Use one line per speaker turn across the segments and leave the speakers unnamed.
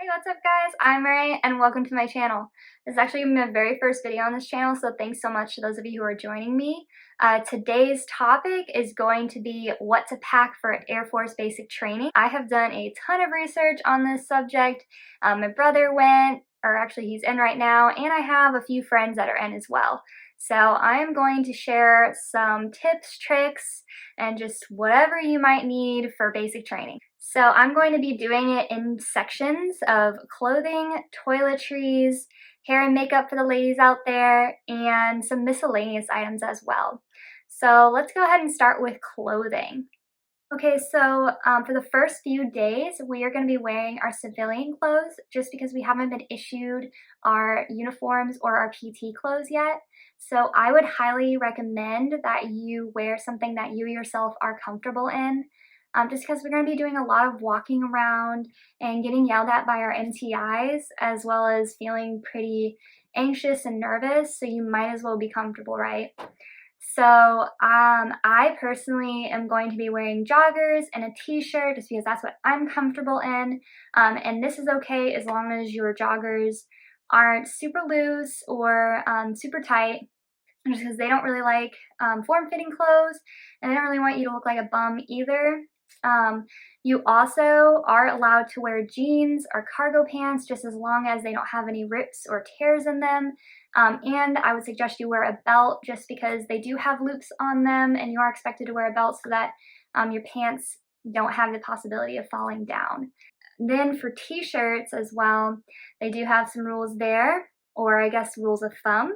Hey, what's up guys? I'm Ray and welcome to my channel. This is actually my very first video on this channel, so thanks so much to those of you who are joining me. Today's topic is going to be what to pack for Air Force basic training. I have done a ton of research on this subject. My brother went, or actually he's in right now, and I have a few friends that are in as well. So I am going to share some tips, tricks, and just whatever you might need for basic training. So I'm going to be doing it in sections of clothing, toiletries, hair and makeup for the ladies out there, and some miscellaneous items as well. So let's go ahead and start with clothing. Okay, so for the first few days, we are going to be wearing our civilian clothes just because we haven't been issued our uniforms or our PT clothes yet. So I would highly recommend that you wear something that you yourself are comfortable in. Just because we're going to be doing a lot of walking around and getting yelled at by our MTIs, as well as feeling pretty anxious and nervous, so you might as well be comfortable, right? So I personally am going to be wearing joggers and a t-shirt just because that's what I'm comfortable in, and this is okay as long as your joggers aren't super loose or super tight, just because they don't really like form-fitting clothes, and they don't really want you to look like a bum either. You also are allowed to wear jeans or cargo pants just as long as they don't have any rips or tears in them. And I would suggest you wear a belt just because they do have loops on them and you are expected to wear a belt so that your pants don't have the possibility of falling down. Then for t-shirts as well, they do have some rules there, or I guess rules of thumb.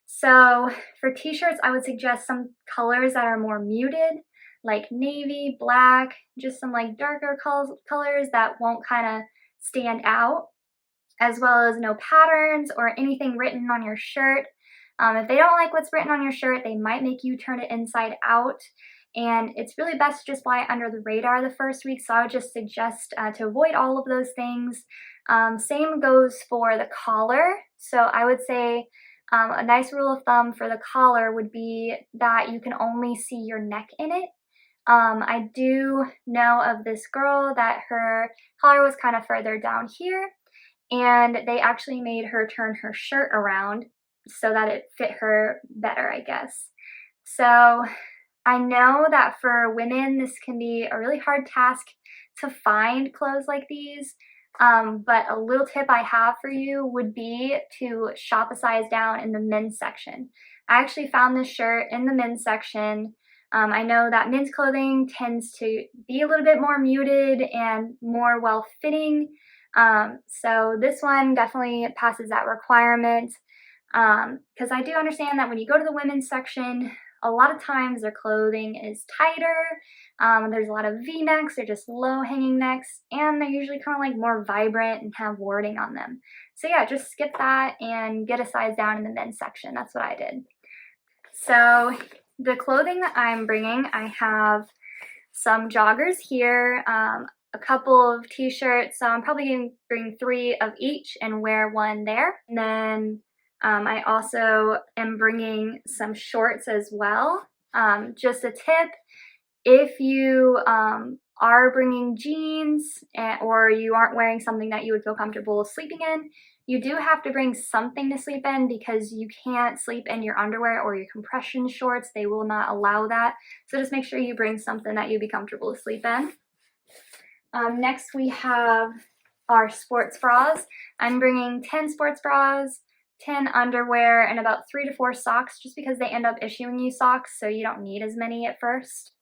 So for t-shirts, I would suggest some colors that are more muted, like navy, black, just some like darker colors that won't kind of stand out, as well as no patterns or anything written on your shirt. If they don't like what's written on your shirt, they might make you turn it inside out, and it's really best to just fly under the radar the first week, so I would just suggest to avoid all of those things. Same goes for the collar. So I would say a nice rule of thumb for the collar would be that you can only see your neck in it. I do know of this girl that her collar was kind of further down here, and they actually made her turn her shirt around so that it fit her better, I guess. So I know that for women, this can be a really hard task to find clothes like these, but a little tip I have for you would be to shop a size down in the men's section. I actually found this shirt in the men's section. I know that men's clothing tends to be a little bit more muted and more well-fitting, so this one definitely passes that requirement, because I do understand that when you go to the women's section, a lot of times their clothing is tighter, there's a lot of V-necks, they're just low-hanging necks, and they're usually kind of like more vibrant and have wording on them. So yeah, just skip that and get a size down in the men's section. That's what I did. So the clothing that I'm bringing, I have some joggers here, a couple of t-shirts, so I'm probably going to bring 3 of each and wear one there. And then I also am bringing some shorts as well. Just a tip, if you are bringing jeans or you aren't wearing something that you would feel comfortable sleeping in, you do have to bring something to sleep in because you can't sleep in your underwear or your compression shorts. They will not allow that. So just make sure you bring something that you'd be comfortable to sleep in. Next we have our sports bras. I'm bringing 10 sports bras, 10 underwear, and about 3 to 4 socks just because they end up issuing you socks, so you don't need as many at first.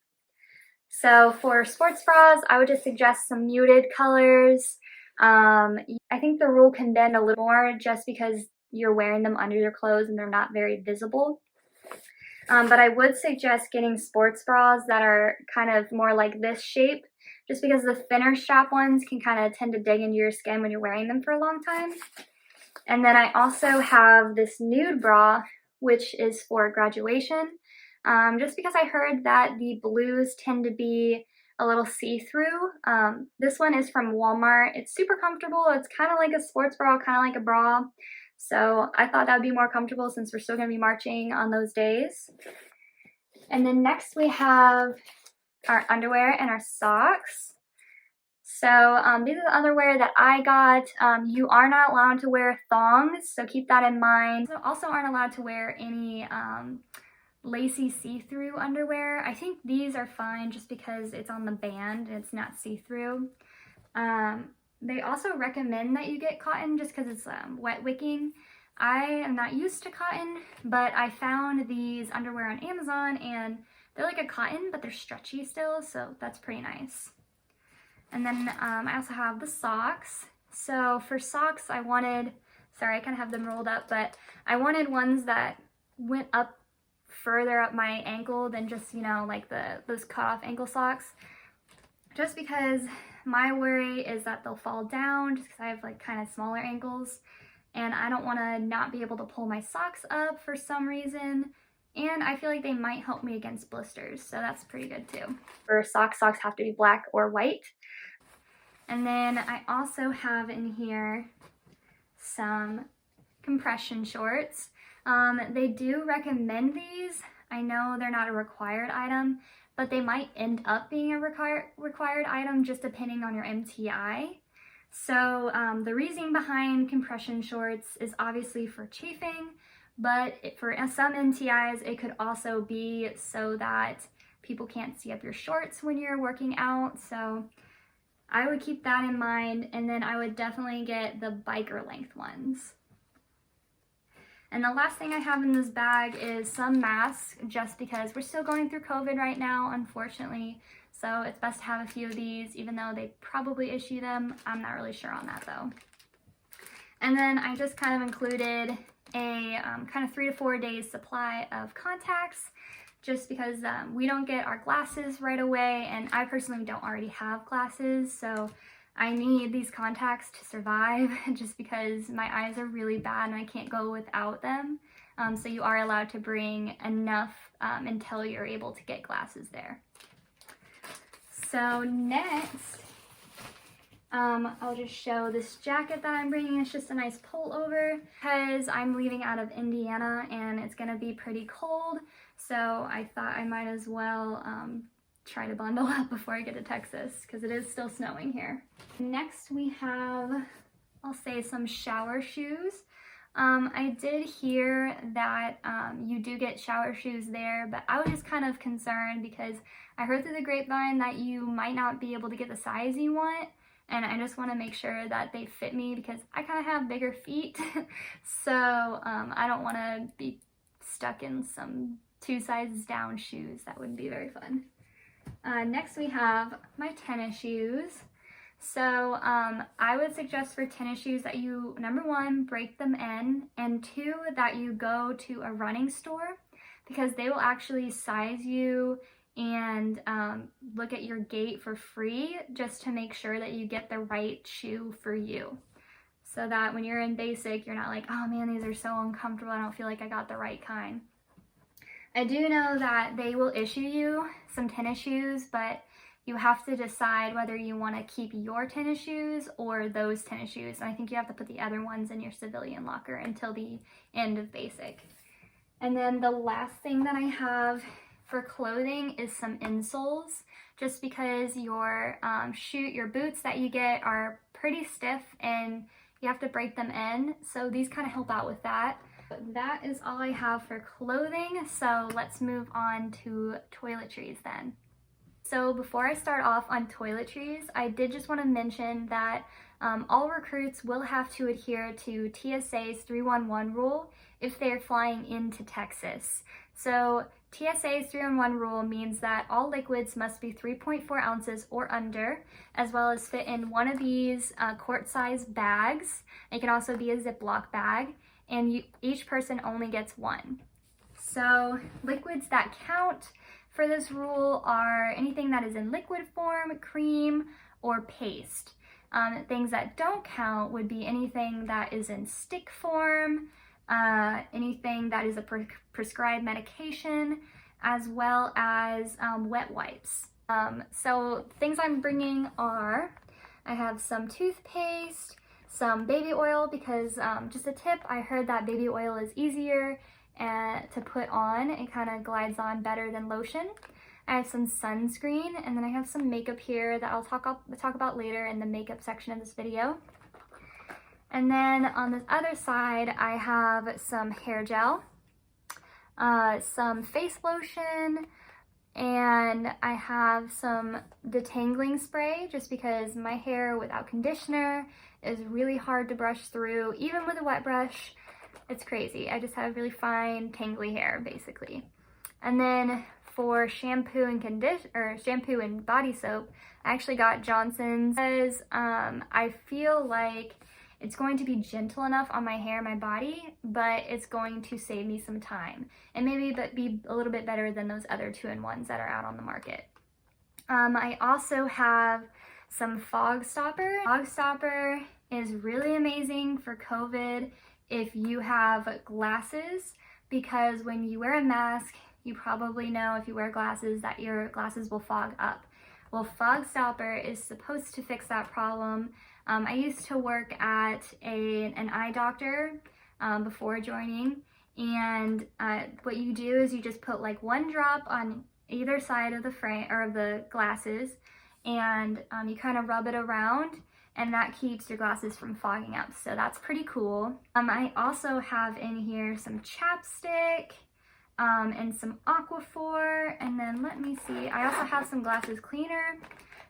So for sports bras, I would just suggest some muted colors. I think the rule can bend a little more just because you're wearing them under your clothes and they're not very visible. But I would suggest getting sports bras that are kind of more like this shape, just because the thinner strap ones can kind of tend to dig into your skin when you're wearing them for a long time. And then I also have this nude bra, which is for graduation, just because I heard that the blues tend to be a little see-through. This one is from Walmart. It's super comfortable. It's kind of like a sports bra, kind of like a bra. So I thought that would be more comfortable since we're still going to be marching on those days. And then next we have our underwear and our socks. So these are the underwear that I got. You are not allowed to wear thongs, so keep that in mind. You also aren't allowed to wear any lacy see-through underwear. I think these are fine just because it's on the band and it's not see-through. They also recommend that you get cotton just because it's wet wicking. I am not used to cotton, but I found these underwear on Amazon and they're like a cotton, but they're stretchy still, so that's pretty nice. And then I also have the socks. So for socks, I wanted, sorry, I kind of have them rolled up, but I wanted ones that went up further up my ankle than just, you know, like those cut-off ankle socks. Just because my worry is that they'll fall down just because I have like kind of smaller ankles and I don't want to not be able to pull my socks up for some reason. And I feel like they might help me against blisters, so that's pretty good too. For socks, socks have to be black or white. And then I also have in here some compression shorts. They do recommend these. I know they're not a required item, but they might end up being a required item just depending on your MTI. So the reasoning behind compression shorts is obviously for chafing, but for some MTIs, it could also be so that people can't see up your shorts when you're working out. So I would keep that in mind, and then I would definitely get the biker length ones. And the last thing I have in this bag is some masks, just because we're still going through COVID right now, unfortunately. So it's best to have a few of these, even though they probably issue them. I'm not really sure on that though. And then I just kind of included a kind of 3 to 4 days supply of contacts, just because we don't get our glasses right away, and I personally don't already have glasses, so I need these contacts to survive just because my eyes are really bad and I can't go without them. So you are allowed to bring enough until you're able to get glasses there. So next, I'll just show this jacket that I'm bringing. It's just a nice pullover because I'm leaving out of Indiana and it's gonna be pretty cold. So I thought I might as well try to bundle up before I get to Texas because it is still snowing here. Next we have, I'll say, some shower shoes. I did hear that you do get shower shoes there, but I was just kind of concerned because I heard through the grapevine that you might not be able to get the size you want. And I just want to make sure that they fit me because I kind of have bigger feet. So I don't want to be stuck in some 2 sizes down shoes. That wouldn't be very fun. Next we have my tennis shoes. So I would suggest for tennis shoes that you, number 1, break them in, and 2, that you go to a running store because they will actually size you and look at your gait for free just to make sure that you get the right shoe for you. So that when you're in basic, you're not like, oh man, these are so uncomfortable, I don't feel like I got the right kind. I do know that they will issue you some tennis shoes, but you have to decide whether you want to keep your tennis shoes or those tennis shoes. And I think you have to put the other ones in your civilian locker until the end of basic. And then the last thing that I have for clothing is some insoles, just because your your boots that you get are pretty stiff and you have to break them in. So these kind of help out with that. But that is all I have for clothing. So let's move on to toiletries then. So before I start off on toiletries, I did just want to mention that all recruits will have to adhere to TSA's 311 rule if they're flying into Texas. So TSA's 311 rule means that all liquids must be 3.4 ounces or under, as well as fit in one of these quart-sized bags. It can also be a Ziploc bag, and each person only gets one. So liquids that count for this rule are anything that is in liquid form, cream, or paste. Things that don't count would be anything that is in stick form, anything that is a prescribed medication, as well as wet wipes. So things I'm bringing are, I have some toothpaste, some baby oil, because just a tip, I heard that baby oil is easier to put on. It kind of glides on better than lotion. I have some sunscreen, and then I have some makeup here that I'll talk about later in the makeup section of this video. And then on this other side, I have some hair gel, some face lotion, and I have some detangling spray just because my hair without conditioner is really hard to brush through. Even with a wet brush, it's crazy. I just have really fine, tangly hair, basically. And then for shampoo and body soap, I actually got Johnson's because I feel like it's going to be gentle enough on my hair and my body, but it's going to save me some time and maybe be a little bit better than those other 2-in-1s that are out on the market. I also have some fog stopper. Fog stopper is really amazing for COVID if you have glasses, because when you wear a mask, you probably know if you wear glasses that your glasses will fog up. Well, fog stopper is supposed to fix that problem. I used to work at an eye doctor before joining, and what you do is you just put like 1 drop on either side of the frame or of the glasses, and you kind of rub it around, and that keeps your glasses from fogging up. So that's pretty cool. I also have in here some chapstick and some Aquaphor, and then let me see, I also have some glasses cleaner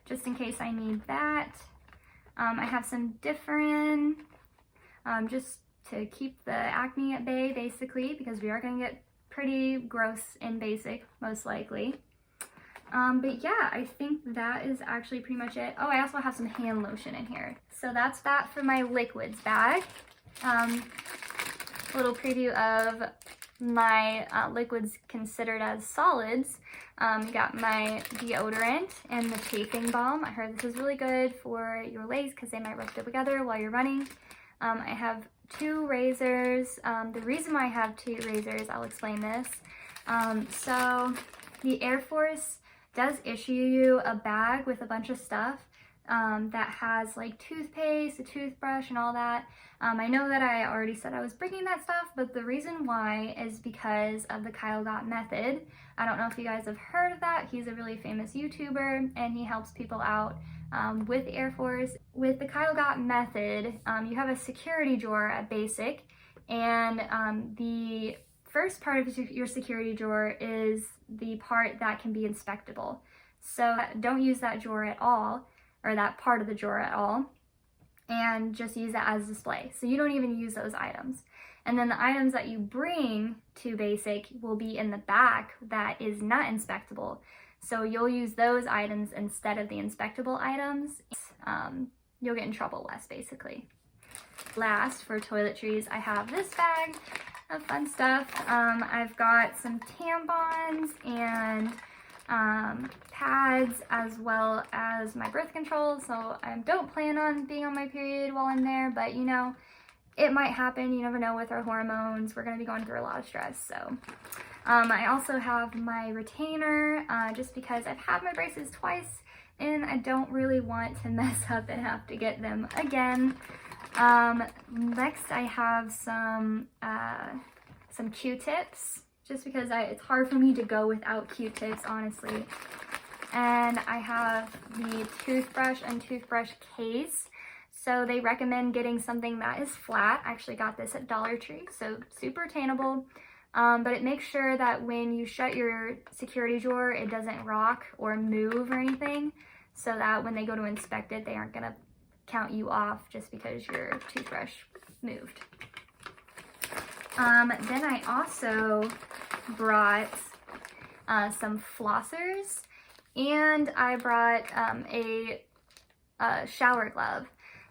just in case I need that. I have some Differin, just to keep the acne at bay, basically, because we are going to get pretty gross in basic, most likely. But yeah, I think that is actually pretty much it. Oh, I also have some hand lotion in here. So that's that for my liquids bag. Little preview of my liquids considered as solids. Got my deodorant and the chafing balm. I heard this is really good for your legs because they might rub together while you're running. I have 2 razors. The reason why I have 2 razors, I'll explain this. So the Air Force does issue you a bag with a bunch of stuff that has like toothpaste, a toothbrush, and all that. I know that I already said I was bringing that stuff, but the reason why is because of the Gott method. I don't know if you guys have heard of that. He's a really famous YouTuber, and he helps people out with the Air Force. With the Gott method, you have a security drawer at basic, and the first part of your security drawer is the part that can be inspectable. So don't use that drawer at all, or that part of the drawer at all, and just use it as display. So you don't even use those items. And then the items that you bring to basic will be in the back that is not inspectable. So you'll use those items instead of the inspectable items. You'll get in trouble less, basically. Last, for toiletries, I have this bag of fun stuff. I've got some tampons and pads, as well as my birth control. So I don't plan on being on my period while I'm there, but you know, it might happen. You never know with our hormones. We're going to be going through a lot of stress. So I also have my retainer, just because I've had my braces twice and I don't really want to mess up and have to get them again. Next I have some Q-tips, just because it's hard for me to go without Q-tips, honestly. And I have the toothbrush and toothbrush case. So they recommend getting something that is flat. I actually got this at Dollar Tree, so super attainable. But it makes sure that when you shut your security drawer, it doesn't rock or move or anything, so that when they go to inspect it, they aren't gonna count you off just because your toothbrush moved. Then I also brought some flossers, and I brought a shower glove.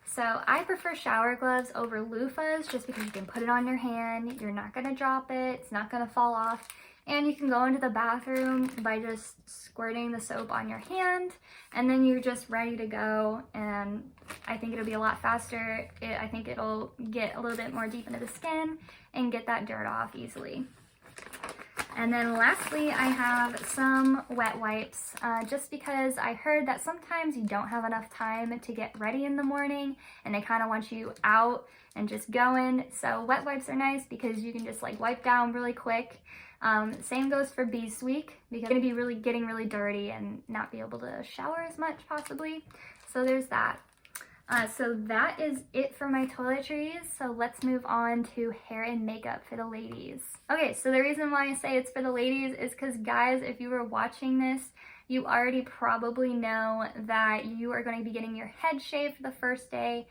So I prefer shower gloves over loofahs just because you can put it on your hand, you're not going to drop it, it's not going to fall off, and you can go into the bathroom by just squirting the soap on your hand, and then you're just ready to go. And I think it'll be a lot faster. I think it'll get a little bit more deep into the skin and get that dirt off easily. And then lastly, I have some wet wipes, just because I heard that sometimes you don't have enough time to get ready in the morning and they kind of want you out and just going. So wet wipes are nice because you can just like wipe down really quick. Same goes for Beast Week, because I'm going to be really getting really dirty and not be able to shower as much possibly. So there's that. So that is it for my toiletries. So let's move on to hair and makeup for the ladies. Okay, so the reason why I say it's for the ladies is because, guys, if you were watching this, you already probably know that you are going to be getting your head shaved for the first day,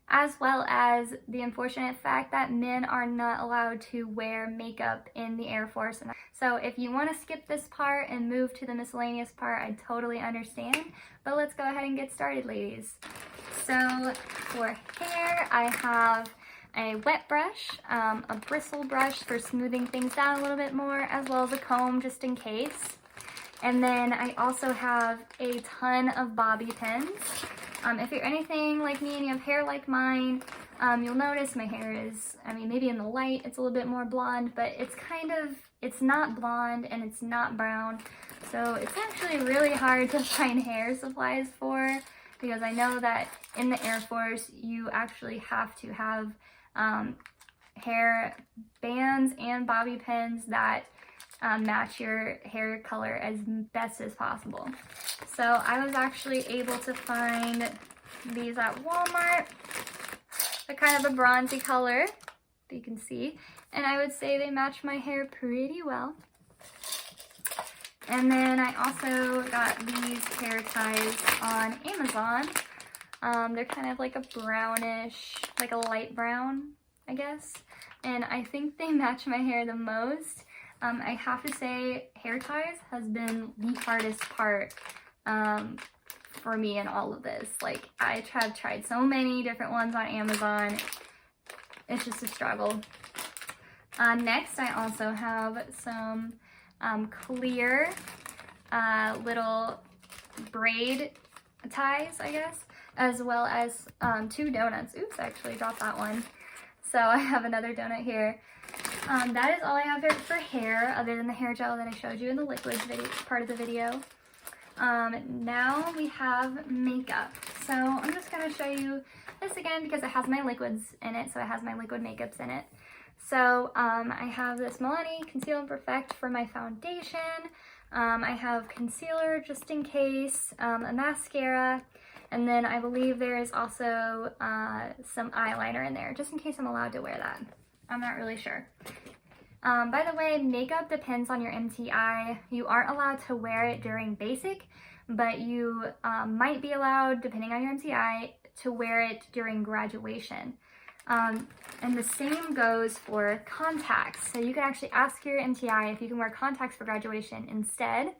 as well as the unfortunate fact that men are not allowed to wear makeup in the Air Force. So if you want to skip this part and move to the miscellaneous part, I totally understand. But let's go ahead and get started, ladies. So for hair, I have a wet brush, a bristle brush for smoothing things down a little bit more, as well as a comb just in case. And then I also have a ton of bobby pins. If you're anything like me and you have hair like mine, you'll notice my hair is, maybe in the light it's a little bit more blonde, but it's not blonde and it's not brown. So it's actually really hard to find hair supplies for, because I know that in the Air Force you actually have to have hair bands and bobby pins that match your hair color as best as possible. So I was actually able to find these at Walmart. They're kind of a bronzy color, you can see, and I would say they match my hair pretty well. And then I also got these hair ties on Amazon. They're kind of like a brownish, like a light brown, I guess. And I think they match my hair the most. I have to say, hair ties has been the hardest part for me in all of this. Like, I have tried so many different ones on Amazon. It's just a struggle. Next, I also have some clear little braid ties, I guess, as well as 2 donuts. Oops, I actually dropped that one. So I have another donut here. That is all I have for hair, other than the hair gel that I showed you in the liquids part of the video. Now we have makeup. So I'm just going to show you this again because it has my liquids in it, so it has my liquid makeups in it. So I have this Miscellaneous Conceal and Perfect for my foundation. I have concealer just in case, a mascara, and then I believe there is also some eyeliner in there, just in case I'm allowed to wear that. I'm not really sure. By the way, makeup depends on your MTI. You aren't allowed to wear it during basic, but you might be allowed, depending on your MTI, to wear it during graduation. And the same goes for contacts. So you can actually ask your MTI if you can wear contacts for graduation instead,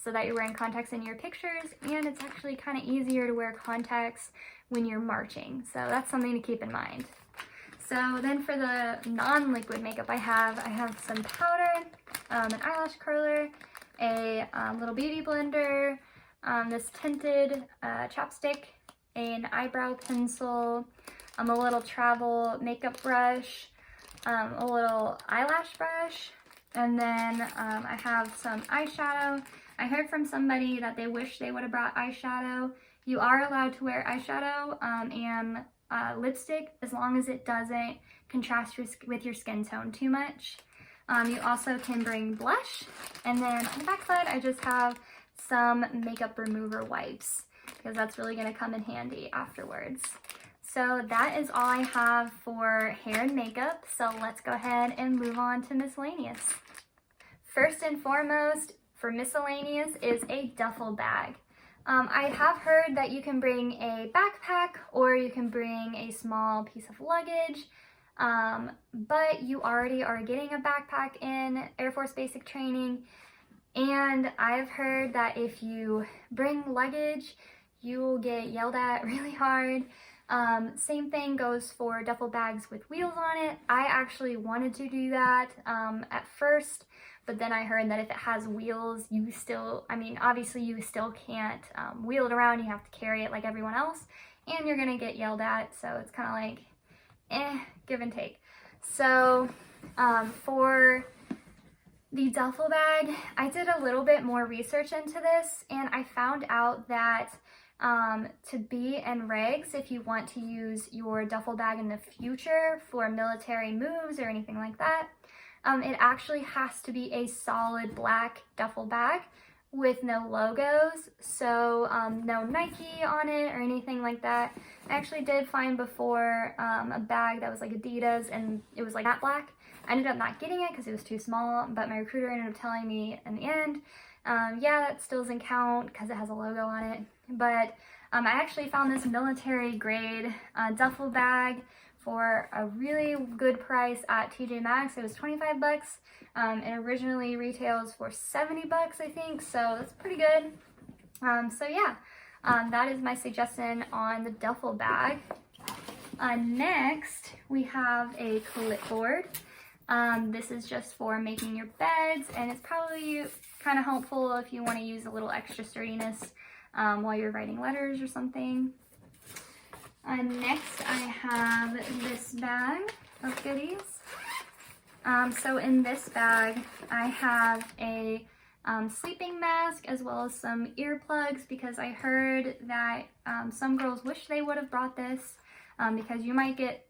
so that you're wearing contacts in your pictures, and it's actually kind of easier to wear contacts when you're marching. So that's something to keep in mind. So then for the non-liquid makeup I have some powder, an eyelash curler, a little beauty blender, this tinted chapstick, an eyebrow pencil, a little travel makeup brush, a little eyelash brush, and then I have some eyeshadow. I heard from somebody that they wish they would have brought eyeshadow. You are allowed to wear eyeshadow and lipstick as long as it doesn't contrast with your skin tone too much. You also can bring blush, and then on the back side I just have some makeup remover wipes because that's really going to come in handy afterwards. So that is all I have for hair and makeup, so let's go ahead and move on to miscellaneous. First and foremost for miscellaneous is a duffel bag. I have heard that you can bring a backpack or you can bring a small piece of luggage, but you already are getting a backpack in Air Force basic training, and I've heard that if you bring luggage, you will get yelled at really hard. Same thing goes for duffel bags with wheels on it. I actually wanted to do that at first, but then I heard that if it has wheels, you still, obviously you still can't wheel it around. You have to carry it like everyone else, and you're gonna get yelled at, so it's kind of like, give and take. So for the duffel bag, I did a little bit more research into this, and I found out that to be in regs, if you want to use your duffel bag in the future for military moves or anything like that, It actually has to be a solid black duffel bag with no logos, so no Nike on it or anything like that. I actually did find before a bag that was like Adidas and it was like matte black. I ended up not getting it because it was too small, but my recruiter ended up telling me in the end, yeah, that still doesn't count because it has a logo on it. But I actually found this military grade duffel bag for a really good price at TJ Maxx. It was 25 bucks. It originally retails for 70 bucks, I think, so that's pretty good. So yeah, that is my suggestion on the duffel bag. Next, we have a clipboard. This is just for making your beds, and it's probably kind of helpful if you want to use a little extra sturdiness while you're writing letters or something. Next, I have this bag of goodies. So in this bag, I have a sleeping mask as well as some earplugs, because I heard that some girls wish they would have brought this because you might get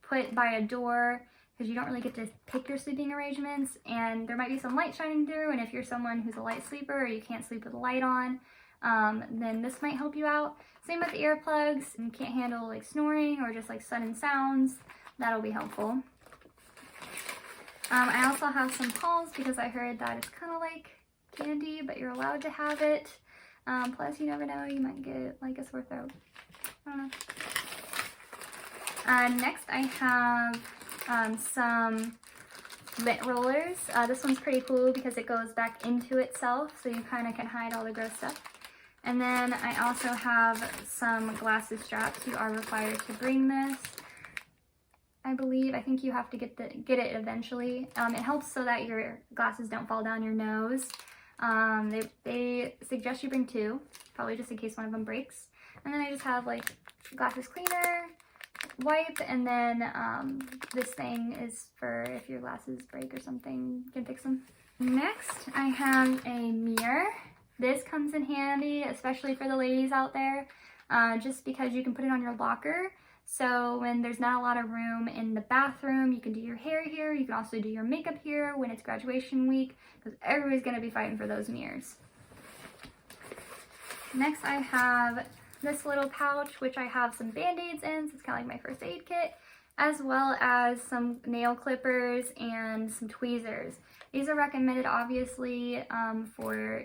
put by a door because you don't really get to pick your sleeping arrangements, and there might be some light shining through, and if you're someone who's a light sleeper or you can't sleep with the light on, then this might help you out. Same with the earplugs. You can't handle like snoring or just like sudden sounds, that'll be helpful. I also have some Halls because I heard that it's kind of like candy, but you're allowed to have it. Plus, you never know, you might get like a sore throat. I don't know. Next, I have some lint rollers. This one's pretty cool because it goes back into itself, so you kind of can hide all the gross stuff. And then I also have some glasses straps. You are required to bring this. I think you have to get it eventually. It helps so that your glasses don't fall down your nose. They suggest you bring 2, probably just in case one of them breaks. And then I just have like glasses cleaner, wipe, and then this thing is for if your glasses break or something, you can fix them. Next, I have a mirror. This comes in handy, especially for the ladies out there, just because you can put it on your locker. So when there's not a lot of room in the bathroom, you can do your hair here. You can also do your makeup here when it's graduation week, because everybody's going to be fighting for those mirrors. Next, I have this little pouch, which I have some band-aids in, so it's kind of like my first aid kit, as well as some nail clippers and some tweezers. These are recommended, obviously, for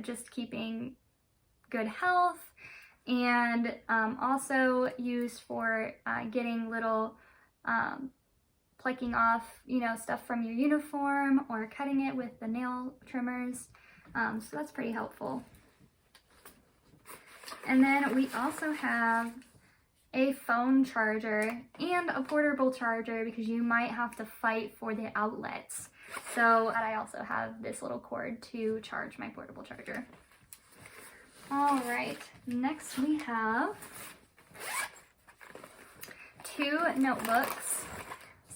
just keeping good health, and also used for getting little plucking off, stuff from your uniform or cutting it with the nail trimmers. So that's pretty helpful. And then we also have a phone charger and a portable charger because you might have to fight for the outlets. So I also have this little cord to charge my portable charger. All right, next we have 2 notebooks.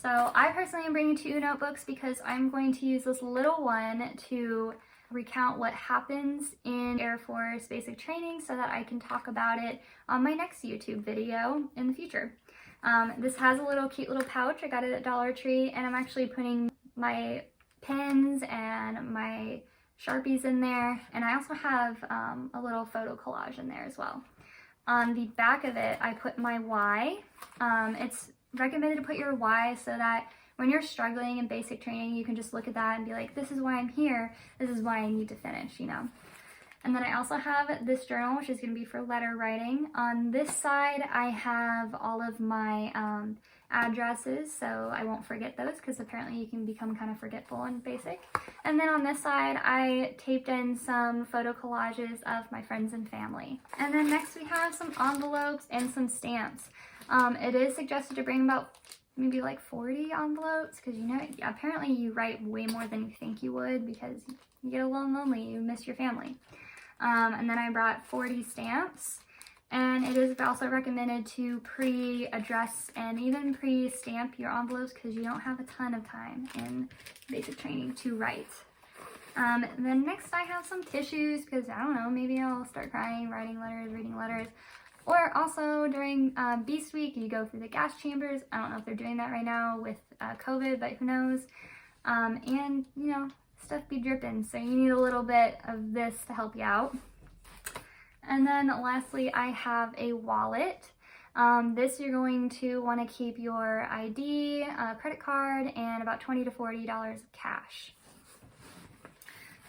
So I personally am bringing 2 notebooks because I'm going to use this little one to recount what happens in Air Force basic training so that I can talk about it on my next YouTube video in the future. This has a cute little pouch. I got it at Dollar Tree, and I'm actually putting my pens and my Sharpies in there, and I also have a little photo collage in there as well. On the back of it, I put my why. It's recommended to put your why so that when you're struggling in basic training, you can just look at that and be like, this is why I'm here, this is why I need to finish, And then I also have this journal, which is going to be for letter writing. On this side, I have all of my addresses, so I won't forget those because apparently you can become kind of forgetful in basic. And then on this side, I taped in some photo collages of my friends and family. And then next we have some envelopes and some stamps. It is suggested to bring about maybe like 40 envelopes because apparently you write way more than you think you would because you get a little lonely, you miss your family. And then I brought 40 stamps, and it is also recommended to pre-address and even pre-stamp your envelopes because you don't have a ton of time in basic training to write. Then next I have some tissues because I don't know, maybe I'll start crying, writing letters, reading letters. Or also during Beast Week, you go through the gas chambers. I don't know if they're doing that right now with COVID, but who knows. and you know, stuff be dripping, so you need a little bit of this to help you out. And then lastly, I have a wallet. This you're going to want to keep your ID, credit card, and about $20 to $40 of cash.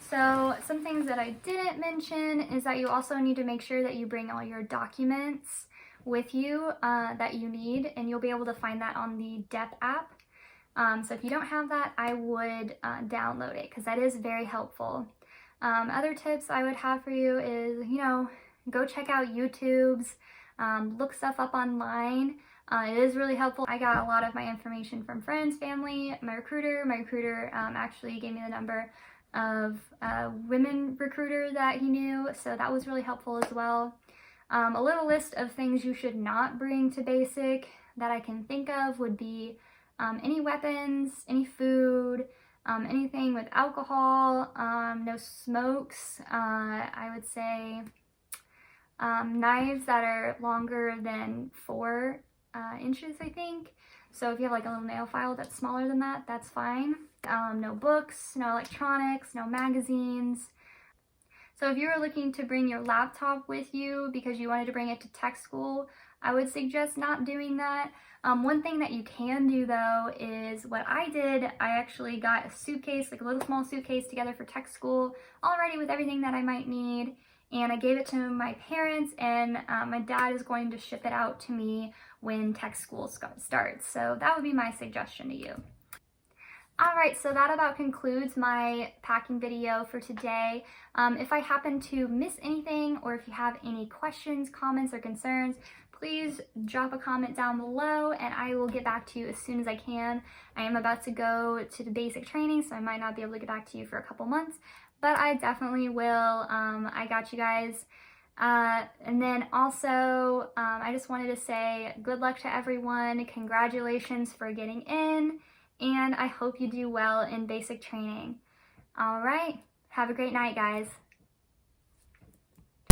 So some things that I didn't mention is that you also need to make sure that you bring all your documents with you that you need, and you'll be able to find that on the DEP app. So if you don't have that, I would download it because that is very helpful. Other tips I would have for you is, you know, go check out YouTube's, look stuff up online. It is really helpful. I got a lot of my information from friends, family, my recruiter. My recruiter actually gave me the number of a women recruiter that he knew, so that was really helpful as well. A little list of things you should not bring to basic that I can think of would be any weapons, any food, anything with alcohol, no smokes. I would say knives that are longer than 4 inches, I think. So if you have like a little nail file that's smaller than that, that's fine. No books, no electronics, no magazines. So if you were looking to bring your laptop with you because you wanted to bring it to tech school, I would suggest not doing that. One thing that you can do though is what I did. I actually got a suitcase, like a little small suitcase together for tech school, already with everything that I might need. And I gave it to my parents, and my dad is going to ship it out to me when tech school starts. So that would be my suggestion to you. Alright, so that about concludes my packing video for today. If I happen to miss anything, or if you have any questions, comments, or concerns, please drop a comment down below and I will get back to you as soon as I can. I am about to go to the basic training, so I might not be able to get back to you for a couple months, but I definitely will. I got you guys. And then also, I just wanted to say good luck to everyone. Congratulations for getting in, and I hope you do well in basic training. All right, have a great night, guys.